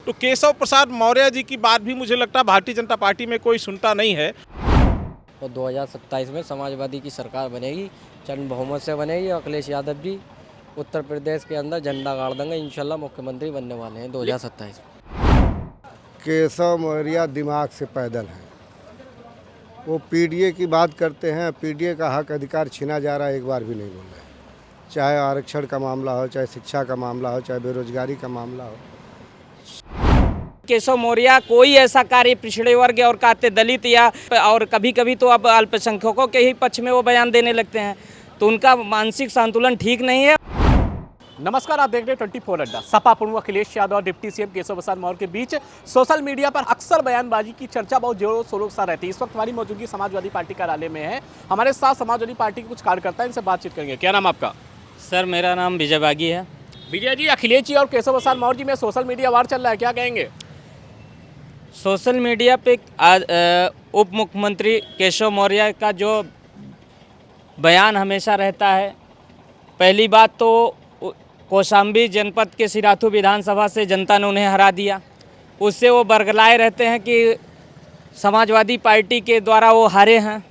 तो केशव प्रसाद मौर्य जी की बात भी मुझे लगता है भारतीय जनता पार्टी में कोई सुनता नहीं है। और 2027 में समाजवादी की सरकार बनेगी, चंद बहुमत से बनेगी। अखिलेश यादव जी उत्तर प्रदेश के अंदर झंडा गाड़ देंगे, इंशाल्लाह मुख्यमंत्री बनने वाले हैं 2027 में। केशव मौर्य दिमाग से पैदल हैं। वो पीडीए की बात करते हैं, पीडीए का हक अधिकार छीना जा रहा है, एक बार भी नहीं बोल रहे। चाहे आरक्षण का मामला हो, चाहे शिक्षा का मामला हो, चाहे बेरोजगारी का मामला हो। केशव मौर्य कोई ऐसा कार्य पिछड़े वर्ग और काते दलित या और कभी कभी तो अब अल्पसंख्यकों के ही पक्ष में वो बयान देने लगते हैं, तो उनका मानसिक संतुलन ठीक नहीं है। नमस्कार, आप देख रहे हैं 24 अड्डा। सपा प्रमुख अखिलेश यादव और डिप्टी सीएम केशव प्रसाद मौर्य के बीच सोशल मीडिया पर अक्सर बयानबाजी की चर्चा बहुत जोरों शोरों के साथ रहती है। इस वक्त हमारी मौजूदगी समाजवादी पार्टी कार्यालय में है। हमारे साथ समाजवादी पार्टी के कुछ कार्यकर्ता हैं, इनसे बातचीत करेंगे। क्या नाम आपका? सर, मेरा नाम विजय बागी है। विजय जी, अखिलेश जी और केशव प्रसाद मौर्य जी में सोशल मीडिया वार चल रहा है, क्या कहेंगे? सोशल मीडिया पे आज उप मुख्यमंत्री केशव मौर्य का जो बयान हमेशा रहता है, पहली बात तो कौशाम्बी जनपद के सिराथू विधानसभा से जनता ने उन्हें हरा दिया। उससे वो बरगलाए रहते हैं कि समाजवादी पार्टी के द्वारा वो हारे हैं।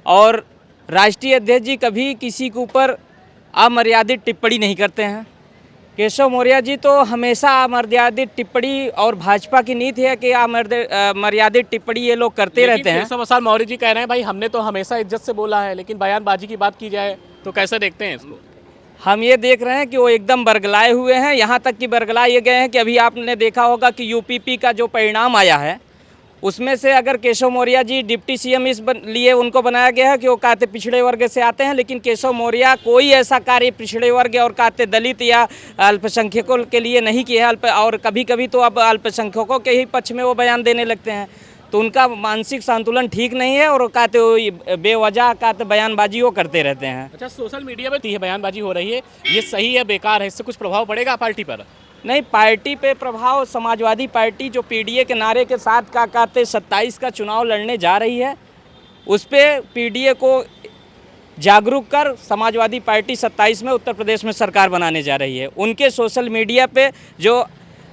और राष्ट्रीय अध्यक्ष जी कभी किसी के ऊपर अमर्यादित टिप्पणी नहीं करते हैं। केशव मौर्य जी तो हमेशा अमर्यादित टिप्पणी, और भाजपा की नीति है कि अमर्यादित टिप्पणी ये लोग करते रहते हैं। केशव प्रसाद मौर्य जी कह रहे हैं भाई हमने तो हमेशा इज्जत से बोला है, लेकिन बयानबाजी की बात की जाए तो कैसे देखते हैं इसको? हम ये देख रहे हैं कि वो एकदम बरगलाए हुए हैं। यहाँ तक कि बरगलाए ये गए हैं कि अभी आपने देखा होगा कि यूपीपी का जो परिणाम आया है, उसमें से अगर केशव मौर्य जी डिप्टी सीएम लिए उनको बनाया गया है कि वो काते पिछड़े वर्ग से आते हैं, लेकिन केशव मौर्य कोई ऐसा कार्य पिछड़े वर्ग और काते दलित या अल्पसंख्यकों के लिए नहीं किया है। और कभी कभी तो अब अल्पसंख्यकों के ही पक्ष में वो बयान देने लगते हैं, तो उनका मानसिक संतुलन ठीक नहीं है और कहते बेवजह कहते बयानबाजी वो करते रहते हैं। अच्छा, सोशल मीडिया पे बयानबाजी हो रही है, ये सही है बेकार है? इससे कुछ प्रभाव पड़ेगा पार्टी पर? नहीं, पार्टी पे प्रभाव, समाजवादी पार्टी जो पीडीए के नारे के साथ का कहते 27 का चुनाव लड़ने जा रही है, उस पर पीडीए को जागरूक कर समाजवादी पार्टी 27 में उत्तर प्रदेश में सरकार बनाने जा रही है। उनके सोशल मीडिया पे जो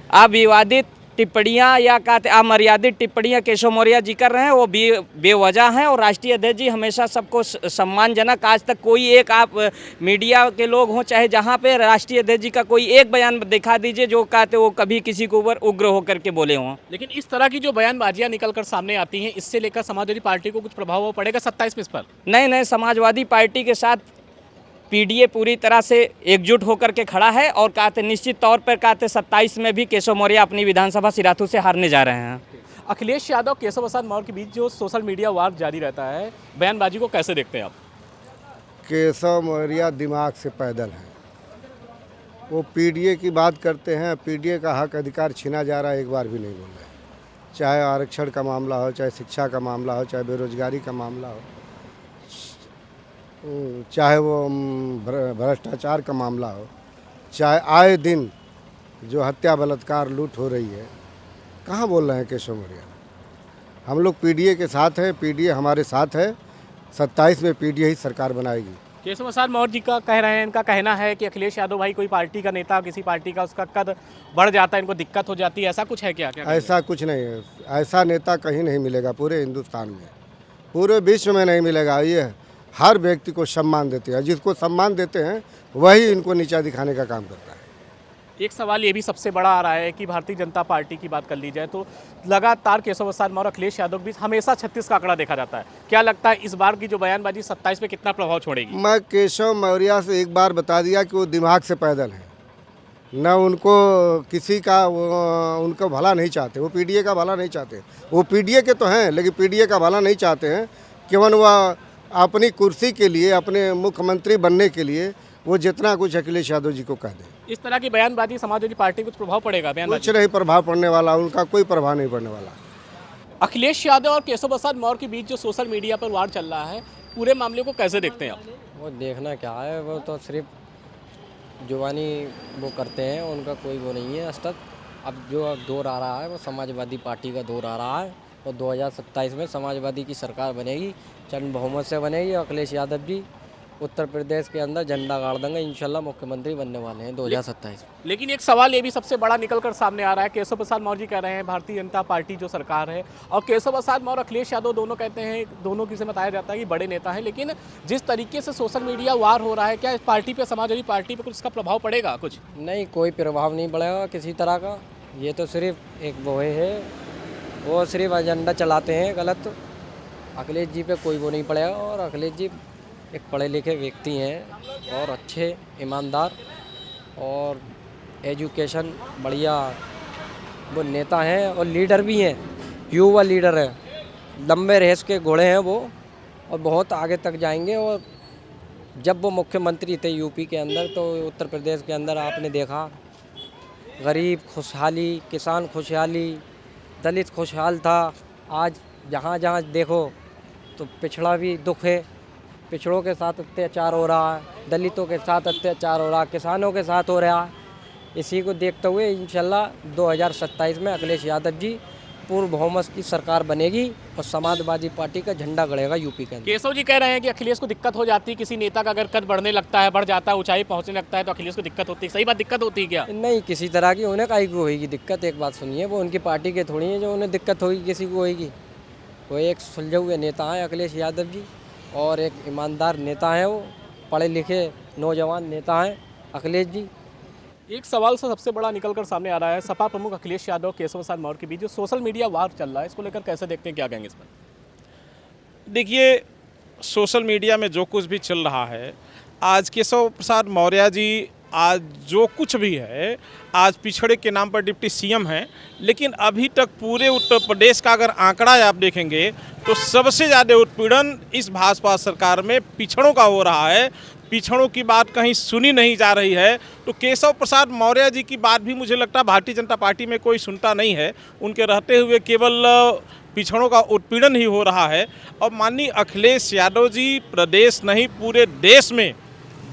अविवादित टिप्पणियाँ या कहते अमर्यादित टिप्पणियाँ केशव मौर्य जी कर रहे हैं, वो बेवजह हैं। और राष्ट्रीय अध्यक्ष जी हमेशा सबको सम्मानजनक, आज तक कोई एक, आप मीडिया के लोग हों चाहे जहाँ पे, राष्ट्रीय अध्यक्ष जी का कोई एक बयान दिखा दीजिए जो कहते वो कभी किसी के ऊपर उग्र होकर के बोले हों। लेकिन इस तरह की जो बयानबाजियाँ निकल कर सामने आती हैं, इससे लेकर समाजवादी पार्टी को कुछ प्रभाव पड़ेगा 27 में इस पर? नहीं, समाजवादी पार्टी के साथ पीडीए पूरी तरह से एकजुट होकर के खड़ा है और कहते निश्चित तौर पर कहते 27 में भी केशव मौर्य अपनी विधानसभा सिराथू से हारने जा रहे हैं। अखिलेश यादव केशव प्रसाद मौर्य के बीच जो सोशल मीडिया वार जारी रहता है, बयानबाजी को कैसे देखते हैं आप? केशव मौर्य दिमाग से पैदल हैं। वो पीडीए की बात करते हैं, पीडीए का हक अधिकार छीना जा रहा है, एक बार भी नहीं बोल रहे। चाहे आरक्षण का मामला हो, चाहे शिक्षा का मामला हो, चाहे बेरोजगारी का मामला हो, चाहे वो भ्रष्टाचार का मामला हो, चाहे आए दिन जो हत्या बलात्कार लूट हो रही है, कहाँ बोल रहे हैं केशव मौर्य? हम लोग पीडीए के साथ हैं, पीडीए हमारे साथ है। 27 में पीडीए ही सरकार बनाएगी। केशव प्रसाद मौर्य जी का कह रहे हैं, इनका कहना है कि अखिलेश यादव भाई कोई पार्टी का नेता, किसी पार्टी का उसका कद बढ़ जाता है, इनको दिक्कत हो जाती है, ऐसा कुछ है क्या? ऐसा कुछ नहीं है। ऐसा नेता कहीं नहीं मिलेगा पूरे हिंदुस्तान में, पूरे विश्व में नहीं मिलेगा। ये हर व्यक्ति को सम्मान देते हैं, जिसको सम्मान देते हैं वही इनको नीचा दिखाने का काम करता है। एक सवाल ये भी सबसे बड़ा आ रहा है कि भारतीय जनता पार्टी की बात कर ली जाए तो लगातार केशव प्रसाद मौर्य और अखिलेश यादव के बीच हमेशा 36 का आंकड़ा देखा जाता है। क्या लगता है इस बार की जो बयानबाजी 27 में कितना प्रभाव छोड़ेगी? मैं केशव मौर्य से एक बार बता दिया कि वो दिमाग से पैदल हैं, न उनको किसी का उनको भला नहीं चाहते। वो पीडीए का भला नहीं चाहते। वो पीडीए के तो हैं, लेकिन पीडीए का भला नहीं चाहते हैं। केवल वह अपनी कुर्सी के लिए, अपने मुख्यमंत्री बनने के लिए वो जितना कुछ अखिलेश यादव जी को कह दें। इस तरह की बयानबाजी समाजवादी पार्टी कुछ प्रभाव पड़ेगा? कुछ नहीं प्रभाव पड़ने वाला, उनका कोई प्रभाव नहीं पड़ने वाला। अखिलेश यादव और केशव प्रसाद मौर्य के बीच जो सोशल मीडिया पर वार चल रहा है, पूरे मामले को कैसे देखते हैं आप? वो देखना क्या है, वो तो सिर्फ जुबानी वो करते हैं, उनका कोई वो नहीं है असतत। अब जो दौर आ रहा है वो समाजवादी पार्टी का दौर आ रहा है, और 2027 में समाजवादी की सरकार बनेगी, चंद बहुमत से बनेगी। अखिलेश यादव जी उत्तर प्रदेश के अंदर झंडा गाड़ देंगे, इंशाल्लाह मुख्यमंत्री बनने वाले हैं 2027 में। लेकिन एक सवाल ये भी सबसे बड़ा निकलकर सामने आ रहा है, केशव प्रसाद मौर्य जी कह रहे हैं भारतीय जनता पार्टी जो सरकार है, और केशव प्रसाद मौर्य अखिलेश यादव दोनों कहते हैं, दोनों की से बताया जाता है कि बड़े नेता हैं, लेकिन जिस तरीके से सोशल मीडिया वार हो रहा है, क्या इस पार्टी पे, समाजवादी पार्टी पे कुछ इसका प्रभाव पड़ेगा? कुछ नहीं, कोई प्रभाव नहीं पड़ेगा किसी तरह का। ये तो सिर्फ एक वो है, वो सिर्फ एजेंडा चलाते हैं गलत। अखिलेश जी पे कोई वो नहीं पड़ेगा, और अखिलेश जी एक पढ़े लिखे व्यक्ति हैं और अच्छे ईमानदार और एजुकेशन बढ़िया वो नेता हैं, और लीडर भी हैं, युवा लीडर हैं, लंबे रेस के घोड़े हैं वो, और बहुत आगे तक जाएंगे। और जब वो मुख्यमंत्री थे यूपी के अंदर, तो उत्तर प्रदेश के अंदर आपने देखा गरीब खुशहाली, किसान खुशहाली, दलित खुशहाल था। आज जहाँ जहाँ देखो तो पिछड़ा भी दुख है, पिछड़ों के साथ अत्याचार हो रहा है, दलितों के साथ अत्याचार हो रहा है, किसानों के साथ हो रहा है। इसी को देखते हुए इंशाल्लाह 2027 में अखिलेश यादव जी पूर्ण बहुमत की सरकार बनेगी और समाजवादी पार्टी का झंडा गड़ेगा यूपी के अंदर। केशव जी कह रहे हैं कि अखिलेश को दिक्कत हो जाती है, किसी नेता का अगर कद बढ़ने लगता है, बढ़ जाता है, ऊंचाई पहुंचने लगता है, तो अखिलेश को दिक्कत होती है। सही बात, दिक्कत होती है क्या? नहीं, किसी तरह की उन्हें काहे को होगी दिक्कत? एक बात सुनिए, वो उनकी पार्टी के थोड़ी है जो उन्हें दिक्कत होगी, किसी को होगी। वो एक सुलझे हुए नेता हैं अखिलेश यादव जी, और एक ईमानदार नेता हैं, वो पढ़े लिखे नौजवान नेता हैं अखिलेश जी। एक सवाल से सबसे बड़ा निकलकर सामने आ रहा है, सपा प्रमुख अखिलेश यादव, केशव प्रसाद मौर्य के बीच जो सोशल मीडिया वार चल रहा है, इसको लेकर कैसे देखते हैं, क्या कहेंगे इस पर? देखिए, सोशल मीडिया में जो कुछ भी चल रहा है, आज केशव प्रसाद मौर्य जी आज जो कुछ भी है, आज पिछड़े के नाम पर डिप्टी सीएम हैं, लेकिन अभी तक पूरे उत्तर प्रदेश का अगर आंकड़ा आप देखेंगे तो सबसे ज़्यादा उत्पीड़न इस भाजपा सरकार में पिछड़ों का हो रहा है। पिछड़ों की बात कहीं सुनी नहीं जा रही है। तो केशव प्रसाद मौर्य जी की बात भी मुझे लगता है भारतीय जनता पार्टी में कोई सुनता नहीं है। उनके रहते हुए केवल पिछड़ों का उत्पीड़न ही हो रहा है। और माननीय अखिलेश यादव जी प्रदेश नहीं पूरे देश में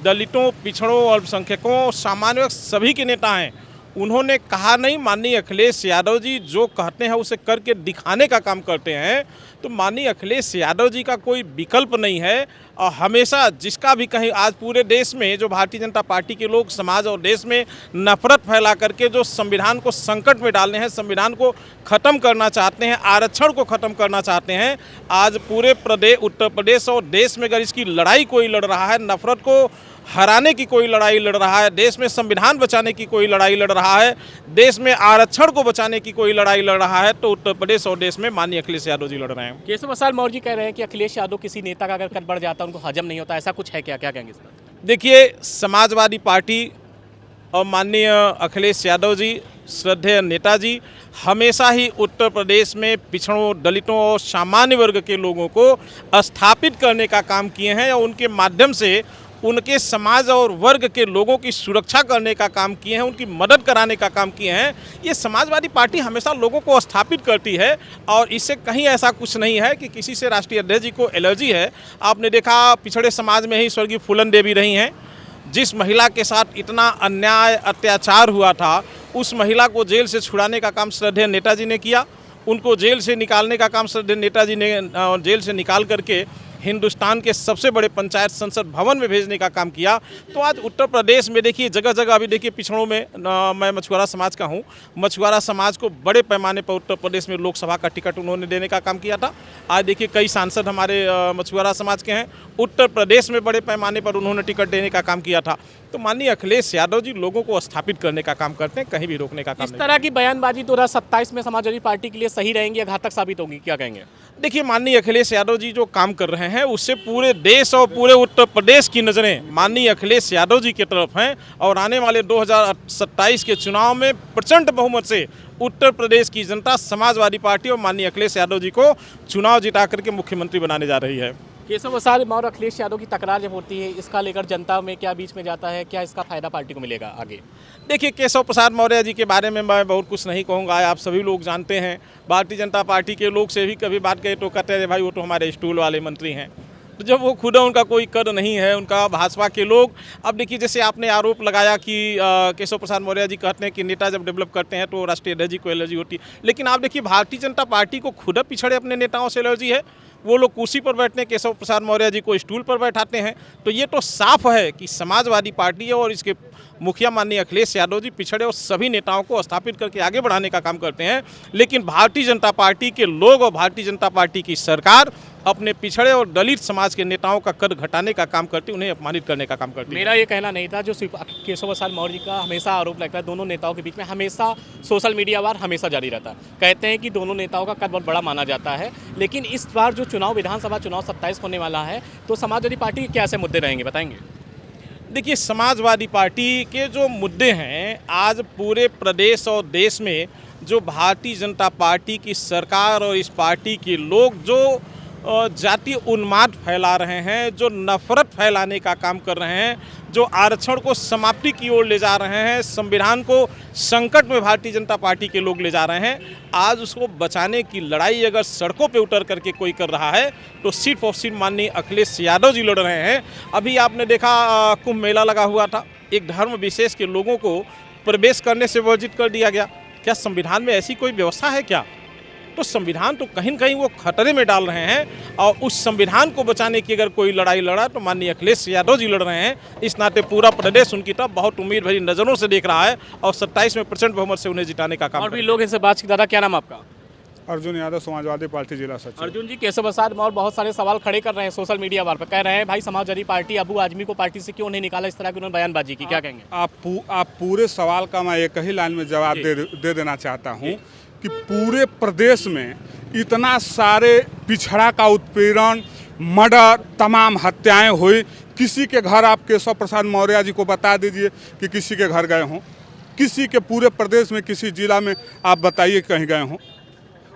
दलितों, पिछड़ों, अल्पसंख्यकों, सामान्य वर्ग सभी के नेता हैं। उन्होंने कहा नहीं, माननीय अखिलेश यादव जी जो कहते हैं उसे करके दिखाने का काम करते हैं। तो माननीय अखिलेश यादव जी का कोई विकल्प नहीं है। और हमेशा जिसका भी कहीं आज पूरे देश में जो भारतीय जनता पार्टी के लोग समाज और देश में नफरत फैला करके जो संविधान को संकट में डालने हैं, संविधान को ख़त्म करना चाहते हैं, आरक्षण को ख़त्म करना चाहते हैं, आज पूरे उत्तर प्रदेश और देश में अगर इसकी लड़ाई कोई लड़ रहा है, नफरत को हराने की कोई लड़ाई लड़ रहा है, देश में संविधान बचाने की कोई लड़ाई लड़ रहा है, देश में आरक्षण को बचाने की कोई लड़ाई लड़ रहा है, तो उत्तर प्रदेश और देश में माननीय अखिलेश यादव जी लड़ रहे हैं। केशव प्रसाद मौर्य जी कह रहे हैं कि अखिलेश यादव किसी नेता का अगर कद बढ़ जाता है उनको हजम नहीं होता, ऐसा कुछ है क्या? क्या कहेंगे इस पर? देखिए, समाजवादी पार्टी और माननीय अखिलेश यादव जी, श्रद्धेय नेताजी, हमेशा ही उत्तर प्रदेश में पिछड़ों, दलितों और सामान्य वर्ग के लोगों को स्थापित करने का काम किए हैं और उनके माध्यम से उनके समाज और वर्ग के लोगों की सुरक्षा करने का काम किए हैं, उनकी मदद कराने का काम किए हैं। ये समाजवादी पार्टी हमेशा लोगों को स्थापित करती है और इससे कहीं ऐसा कुछ नहीं है कि किसी से राष्ट्रीय अध्यक्ष जी को एलर्जी है। आपने देखा पिछड़े समाज में ही स्वर्गीय फूलन देवी रही हैं, जिस महिला के साथ इतना अन्याय अत्याचार हुआ था, उस महिला को जेल से छुड़ाने का काम श्रद्धेय नेताजी ने किया। उनको जेल से निकालने का काम श्रद्धेय नेताजी ने जेल से निकाल करके हिंदुस्तान के सबसे बड़े पंचायत संसद भवन में भेजने का काम किया। तो आज उत्तर प्रदेश में देखिए जगह जगह अभी देखिए पिछड़ों में मैं मछुआरा समाज का हूँ, मछुआरा समाज को बड़े पैमाने पर उत्तर प्रदेश में लोकसभा का टिकट उन्होंने देने का काम किया था। आज देखिए कई सांसद हमारे मछुआरा समाज के हैं, उत्तर प्रदेश में बड़े पैमाने पर उन्होंने टिकट देने का काम किया था। तो माननीय अखिलेश यादव जी लोगों को स्थापित करने का काम करते हैं, कहीं भी रोकने का काम नहीं। इस तरह की बयानबाजी 2027 में समाजवादी पार्टी के लिए सही रहेंगी या घातक साबित होगी, क्या कहेंगे? देखिए, माननीय अखिलेश यादव जी जो काम कर रहे हैं उससे पूरे देश और पूरे उत्तर प्रदेश की नज़रें माननीय अखिलेश यादव जी की तरफ हैं और आने वाले 2027 के चुनाव में प्रचंड बहुमत से उत्तर प्रदेश की जनता समाजवादी पार्टी और माननीय अखिलेश यादव जी को चुनाव जिता करके मुख्यमंत्री बनाने जा रही है। केशव प्रसाद मौर्य अखिलेश यादव की तकरार जब होती है, इसका लेकर जनता में क्या बीच में जाता है, क्या इसका फायदा पार्टी को मिलेगा आगे? देखिए, केशव प्रसाद मौर्य जी के बारे में मैं बहुत कुछ नहीं कहूँगा, आप सभी लोग जानते हैं। भारतीय जनता पार्टी के लोग से भी कभी बात करें तो कहते हैं भाई वो तो हमारे स्टूल वाले मंत्री हैं। तो जब वो खुद उनका कोई कर नहीं है, उनका भाजपा के लोग, अब देखिए जैसे आपने आरोप लगाया कि केशव प्रसाद मौर्य जी कहते हैं कि नेता जब डेवलप करते हैं तो राष्ट्रीय एनर्जी को एलर्जी होती है, लेकिन आप देखिए भारतीय जनता पार्टी को खुद पिछड़े अपने नेताओं से एलर्जी है। वो लोग कुर्सी पर बैठते हैं, केशव प्रसाद मौर्य जी को स्टूल पर बैठाते हैं। तो ये तो साफ है कि समाजवादी पार्टी है और इसके मुखिया माननीय अखिलेश यादव जी पिछड़े और सभी नेताओं को स्थापित करके आगे बढ़ाने का काम करते हैं। लेकिन भारतीय जनता पार्टी के लोग और भारतीय जनता पार्टी की सरकार अपने पिछड़े और दलित समाज के नेताओं का कद घटाने का काम करती, उन्हें अपमानित करने का काम करती। मेरा ये कहना नहीं था, जो केशव प्रसाद मौर्य जी का हमेशा आरोप लगता है दोनों नेताओं के बीच में, हमेशा सोशल मीडिया वार हमेशा जारी रहता है। कहते हैं कि दोनों नेताओं का कद बहुत बड़ा माना जाता है, लेकिन इस बार जो चुनाव विधानसभा चुनाव 27 होने वाला है, तो समाजवादी पार्टी के क्या ऐसे मुद्दे रहेंगे, बताएंगे? देखिए, समाजवादी पार्टी के जो मुद्दे हैं, आज पूरे प्रदेश और देश में जो भारतीय जनता पार्टी की सरकार और इस पार्टी के लोग जो जातीय उन्माद फैला रहे हैं, जो नफरत फैलाने का काम कर रहे हैं, जो आरक्षण को समाप्ति की ओर ले जा रहे हैं, संविधान को संकट में भारतीय जनता पार्टी के लोग ले जा रहे हैं, आज उसको बचाने की लड़ाई अगर सड़कों पे उतर करके कोई कर रहा है तो सिर्फ और सिर्फ माननीय अखिलेश यादव जी लड़ रहे हैं। अभी आपने देखा कुंभ मेला लगा हुआ था, एक धर्म विशेष के लोगों को प्रवेश करने से वर्जित कर दिया गया। क्या संविधान में ऐसी कोई व्यवस्था है क्या? तो संविधान तो कहीं न कहीं वो खतरे में डाल रहे हैं, और उस संविधान को बचाने की अगर कोई लड़ाई लड़ा तो माननीय अखिलेश यादव जी लड़ रहे हैं। इस नाते पूरा प्रदेश उनकी तरफ बहुत उम्मीद भरी नज़रों से देख रहा है और 27 में प्रचंड बहुमत से उन्हें जिताने का काम। और भी लोग इनसे बात की। दादा, क्या नाम आपका? अर्जुन यादव, समाजवादी पार्टी जिला सचिव। अर्जुन जी, केशव प्रसाद मौर्य बहुत सारे सवाल खड़े कर रहे हैं सोशल मीडिया पर, कह रहे हैं भाई समाजवादी पार्टी अबू आजमी को पार्टी से क्यों नहीं निकाला, इस तरह की उन्होंने बयानबाजी की, क्या कहेंगे? आप पूरे सवाल का मैं एक ही लाइन में जवाब दे देना चाहता हूँ कि पूरे प्रदेश में इतना सारे पिछड़ा का उत्पीड़न, मर्डर, तमाम हत्याएं हुई, किसी के घर आप केशव प्रसाद मौर्य जी को बता दीजिए कि किसी के घर गए हों, किसी के पूरे प्रदेश में किसी जिला में आप बताइए कहीं गए हों।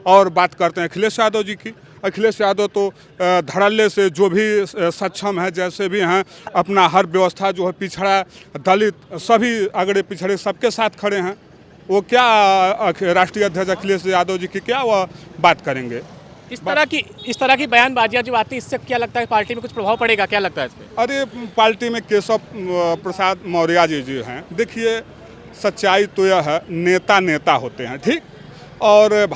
और बात करते हैं अखिलेश यादव जी की। अखिलेश यादव तो धड़ल्ले से जो भी सक्षम है, जैसे भी हैं, अपना हर व्यवस्था जो है पिछड़ा, दलित, सभी अगड़े पिछड़े सबके साथ खड़े हैं। वो क्या राष्ट्रीय अध्यक्ष अखिलेश यादव जी की क्या वो बात करेंगे? इस तरह की बयानबाजियां जो आती है, इससे क्या लगता है पार्टी में कुछ प्रभाव पड़ेगा, क्या लगता है इस पर? अरे पार्टी में केशव प्रसाद मौर्य जी हैं, देखिए सच्चाई तो यह है, नेता नेता होते हैं, ठीक। और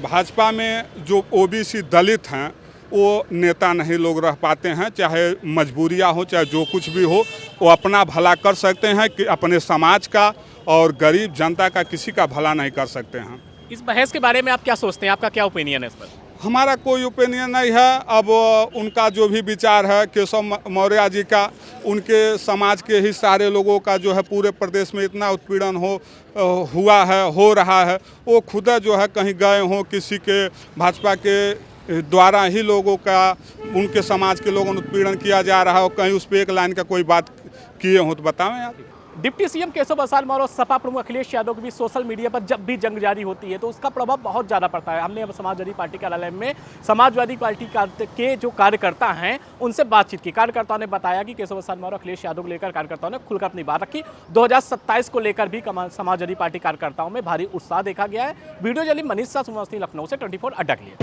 भाजपा में जो ओबीसी दलित हैं वो नेता नहीं लोग रह पाते हैं, चाहे मजबूरियां हो चाहे जो कुछ भी हो, वो अपना भला कर सकते हैं कि अपने समाज का, और गरीब जनता का किसी का भला नहीं कर सकते हैं। इस बहस के बारे में आप क्या सोचते हैं, आपका क्या ओपिनियन है इस पर? हमारा कोई ओपिनियन नहीं है। अब उनका जो भी विचार है केशव मौर्य जी का, उनके समाज के ही सारे लोगों का जो है पूरे प्रदेश में इतना उत्पीड़न हुआ है, हो रहा है, वो खुद जो है कहीं गए हों, किसी के भाजपा के द्वारा ही लोगों का, उनके समाज के लोगों ने उत्पीड़न किया जा रहा हो, कहीं उस पर एक लाइन का कोई बात किए हों तो बताएं आप। डिप्टी सीएम केशव प्रसाद मौर्य और सपा प्रमुख अखिलेश यादव के बीच सोशल मीडिया पर जब भी जंग जारी होती है तो उसका प्रभाव बहुत ज़्यादा पड़ता है। हमने अब समाजवादी पार्टी कार्यालय में समाजवादी पार्टी के जो कार्यकर्ता हैं उनसे बातचीत की। कार्यकर्ताओं ने बताया कि केशव प्रसाद मौर्य अखिलेश यादव को लेकर कार्यकर्ताओं ने खुलकर अपनी बात रखी। 2027 को लेकर भी समाजवादी पार्टी कार्यकर्ताओं में भारी उत्साह देखा गया है। वीडियो जर्नलिस्ट मनीष शाह, लखनऊ से 24 अड्डा के लिए।